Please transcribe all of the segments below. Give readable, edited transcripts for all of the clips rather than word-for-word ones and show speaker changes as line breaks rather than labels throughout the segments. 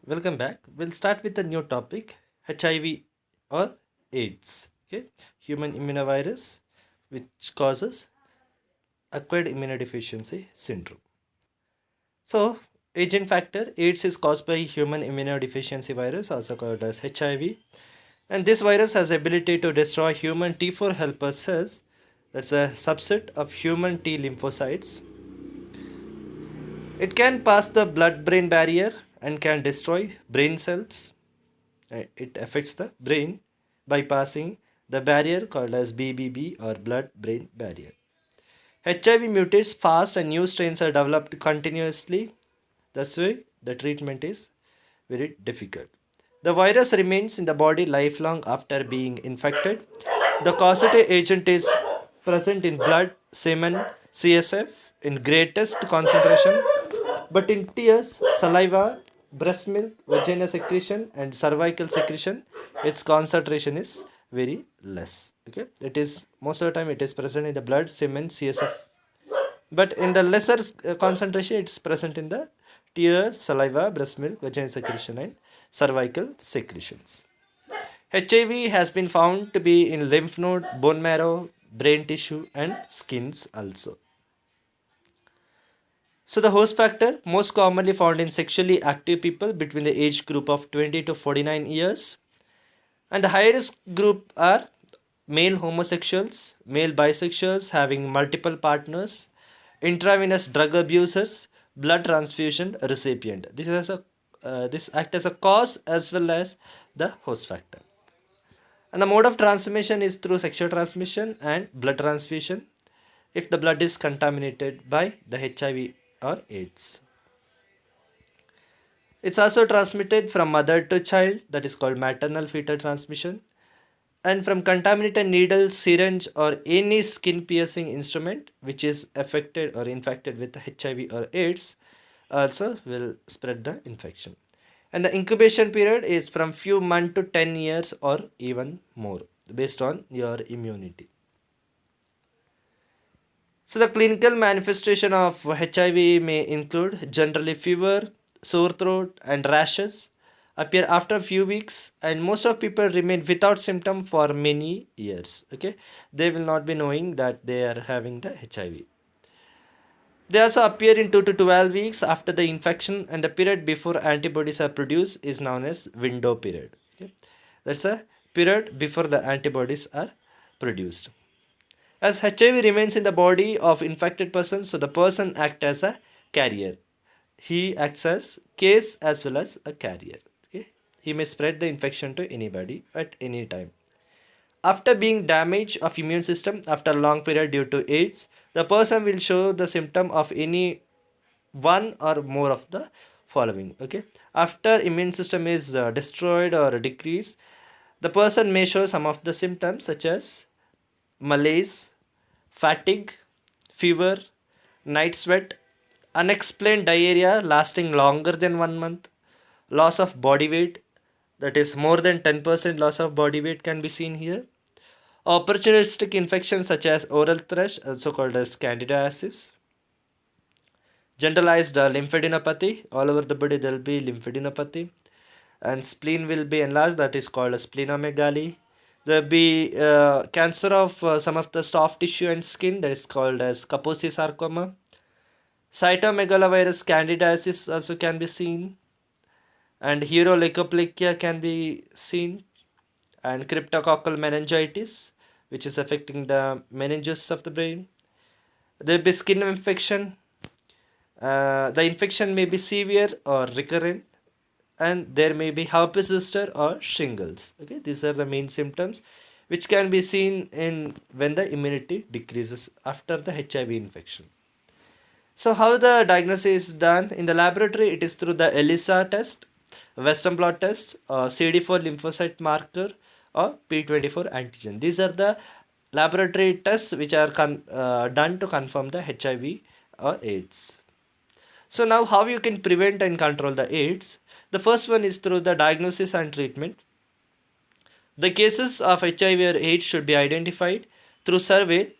Welcome back. We'll start with a new topic, HIV or AIDS. Okay, human immunovirus, which causes acquired immunodeficiency syndrome. So, agent factor AIDS is caused by human immunodeficiency virus, also called as HIV, and this virus has ability to destroy human T4 helper cells. That's a subset of human T lymphocytes. It can pass the blood-brain barrier and can destroy brain cells. It affects the brain by passing the barrier called as BBB or blood brain barrier. HIV mutates fast and new strains are developed continuously. That's why the treatment is very difficult. The virus remains in the body lifelong after being infected. The causative agent is present in blood, semen, CSF in greatest concentration, but in tears, saliva, breast milk, vaginal secretion, and cervical secretion, its concentration is very less. Okay, it is most of the time it is present in the blood, semen, CSF, but in the lesser concentration, it's present in the tears, saliva, breast milk, vaginal secretion, and cervical secretions. HIV has been found to be in lymph node, bone marrow, brain tissue, and skins also. So the host factor most commonly found in sexually active people between the age group of 20 to 49 years, and the high risk group are male homosexuals, male bisexuals having multiple partners, intravenous drug abusers, blood transfusion recipient. This act as a cause as well as the host factor. And the mode of transmission is through sexual transmission and blood transfusion if the blood is contaminated by the HIV or AIDS. It's also transmitted from mother to child, that is called maternal fetal transmission, and from contaminated needle, syringe, or any skin piercing instrument which is affected or infected with HIV or AIDS also will spread the infection. And the incubation period is from few months to 10 years or even more based on your immunity. So the clinical manifestation of HIV may include generally fever, sore throat, and rashes appear after a few weeks, and most of people remain without symptom for many years. Okay, they will not be knowing that they are having the HIV. They also appear in 2 to 12 weeks after the infection, and the period before antibodies are produced is known as window period. Okay? That's a period before the antibodies are produced. As HIV remains in the body of infected person, so the person acts as a carrier. He acts as case as well as a carrier. Okay? He may spread the infection to anybody at any time. After being damage of immune system after a long period due to AIDS, the person will show the symptom of any one or more of the following. Okay, after immune system is destroyed or decreased, the person may show some of the symptoms such as malaise, fatigue, fever, night sweat, unexplained diarrhea lasting longer than 1 month, loss of body weight, that is more than 10% loss of body weight can be seen here. Opportunistic infections such as oral thrush, also called as candidiasis, generalized lymphadenopathy, all over the body there will be lymphadenopathy, and spleen will be enlarged, that is called as splenomegaly. There will be cancer of some of the soft tissue and skin, that is called as Kaposi sarcoma. Cytomegalovirus candidiasis also can be seen, and heuroleucoplakia can be seen, and cryptococcal meningitis, which is affecting the meninges of the brain. There will be skin infection. The infection may be severe or recurrent, and there may be herpes zoster or shingles. Okay, these are the main symptoms which can be seen in when the immunity decreases after the HIV infection. So how the diagnosis is done in the laboratory? It is through the ELISA test, Western blot test, CD4 lymphocyte marker, or P24 antigen. These are the laboratory tests which are done to confirm the HIV or AIDS. So now how you can prevent and control the AIDS? The first one is through the diagnosis and treatment. The cases of HIV or AIDS should be identified through survey,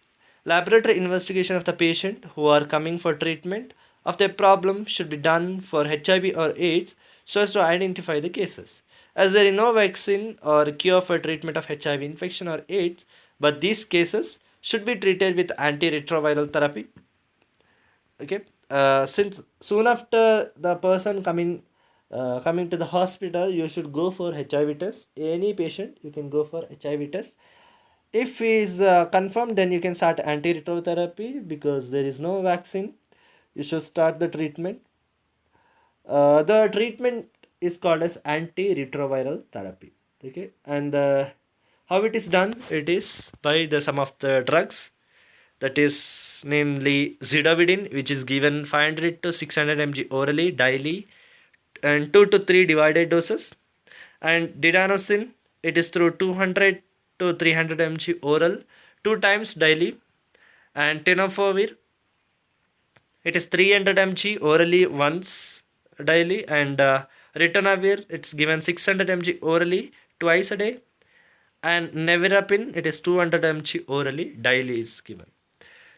laboratory investigation of the patient who are coming for treatment, of the problem should be done for HIV or AIDS so as to identify the cases. As there is no vaccine or cure for treatment of HIV infection or AIDS, but these cases should be treated with antiretroviral therapy. Okay, since soon after the person coming to the hospital, you should go for HIV test. Any patient, you can go for HIV test. If he is confirmed, then you can start antiretroviral therapy because there is no vaccine. You should start the treatment. The treatment is called as antiretroviral therapy. Okay, and how it is done? It is by the some of the drugs, that is namely zidovudine, which is given 500 to 600 mg orally daily, and 2 to 3 divided doses, and didanosine, it is through 200 to 300 mg oral 2 times daily, and tenofovir, it is 300 mg orally once daily, and ritonavir, it's given 600 mg orally twice a day, and nevirapine, it is 200 mg orally daily is given.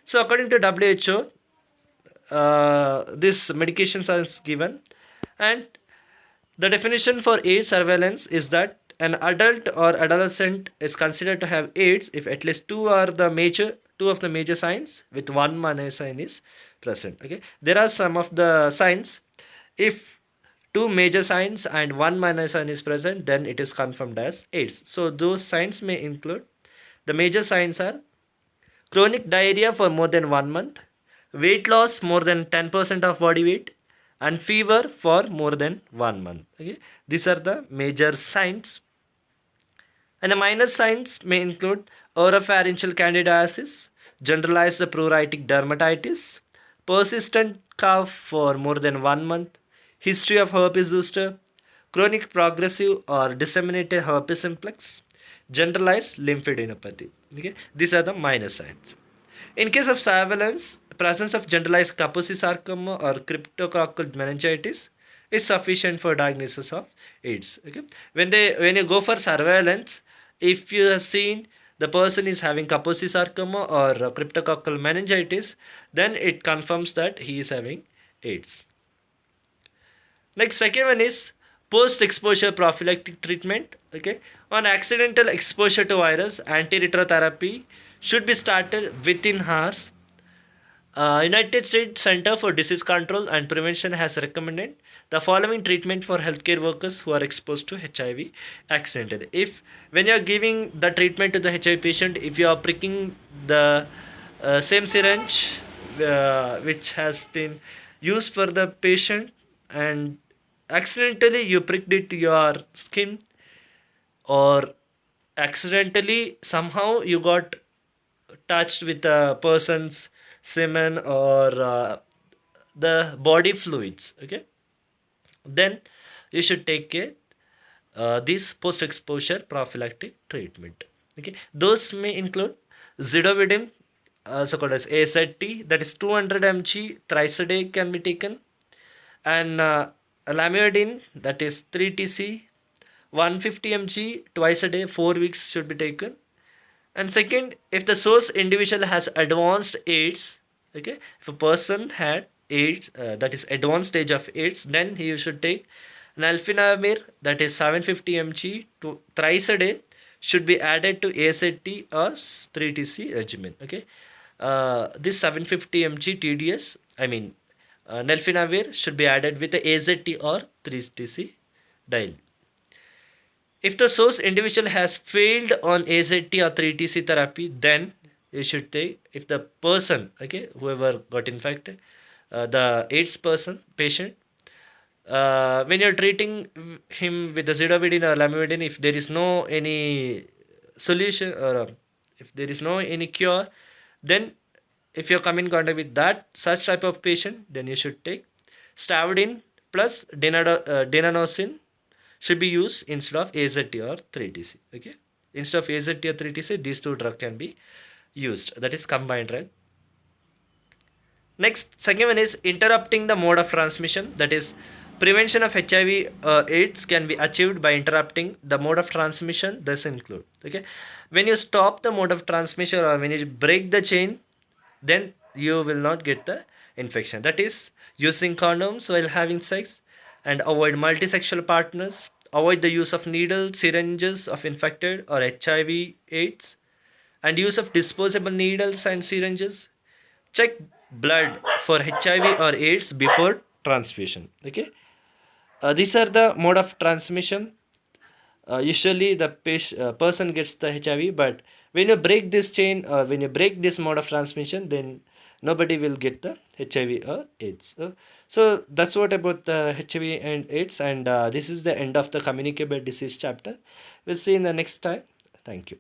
So according to WHO, this medications are given, and the definition for AIDS surveillance is that an adult or adolescent is considered to have AIDS if at least two of the major signs with one minor sign is present. Okay, there are some of the signs. If two major signs and one minor sign is present, then it is confirmed as AIDS. So those signs may include, the major signs are chronic diarrhea for more than 1 month, weight loss more than 10% of body weight, and fever for more than 1 month. Okay, these are the major signs. And the minor signs may include oropharyngeal candidiasis, generalized pruritic dermatitis, persistent cough for more than 1 month, history of herpes zoster, chronic progressive or disseminated herpes simplex, generalized lymphadenopathy. Okay, these are the minor signs. In case of surveillance, presence of generalized Kaposi sarcoma or cryptococcal meningitis is sufficient for diagnosis of AIDS. Okay, when you go for surveillance, if you have seen the person is having Kaposi sarcoma or cryptococcal meningitis, then it confirms that he is having AIDS. Next, second one is post-exposure prophylactic treatment. Okay, on accidental exposure to virus, antiretroviral should be started within hours. United States Center for Disease Control and Prevention has recommended the following treatment for healthcare workers who are exposed to HIV accidentally. If when you are giving the treatment to the HIV patient, if you are pricking the same syringe which has been used for the patient, and accidentally you pricked it to your skin, or accidentally somehow you got touched with a person's semen or the body fluids, okay, then you should take this post exposure prophylactic treatment. Okay, those may include zidovudine, also called as AZT, that is 200 mg thrice a day can be taken, and lamivudine, that is 3 tc 150 mg twice a day 4 weeks should be taken. And second, if the source individual has advanced AIDS, okay, if a person had AIDS, that is advanced stage of AIDS, then he should take nalfinavir, that is 750 mg thrice a day, should be added to AZT or 3 tc regimen. Okay, this 750 mg TDS, I mean nalfinavir should be added with the AZT or 3 tc daily. If the source individual has failed on AZT or 3 tc therapy, then you should take, if the person, okay, whoever got infected, the AIDS person, patient, when you're treating him with the zidovudine or lamivudine, if there is no any solution, or if there is no any cure, then if you're coming in contact with that such type of patient, then you should take stavudine plus denanosine should be used instead of AZT or 3 tc. Okay, instead of AZT or 3 tc, these two drugs can be used, that is combined drug. Next, second one is interrupting the mode of transmission, that is prevention of HIV AIDS can be achieved by interrupting the mode of transmission. This include, okay, when you stop the mode of transmission or when you break the chain, then you will not get the infection. That is, using condoms while having sex, and avoid multisexual partners, avoid the use of needles, syringes of infected or HIV AIDS, and use of disposable needles and syringes. Check blood for HIV or AIDS before transfusion. Okay, these are the mode of transmission. Usually the person gets the HIV, but when you break this chain, when you break this mode of transmission, then nobody will get the HIV or AIDS. So that's what about the HIV and AIDS, and this is the end of the communicable disease chapter. We'll see in the next time. Thank you.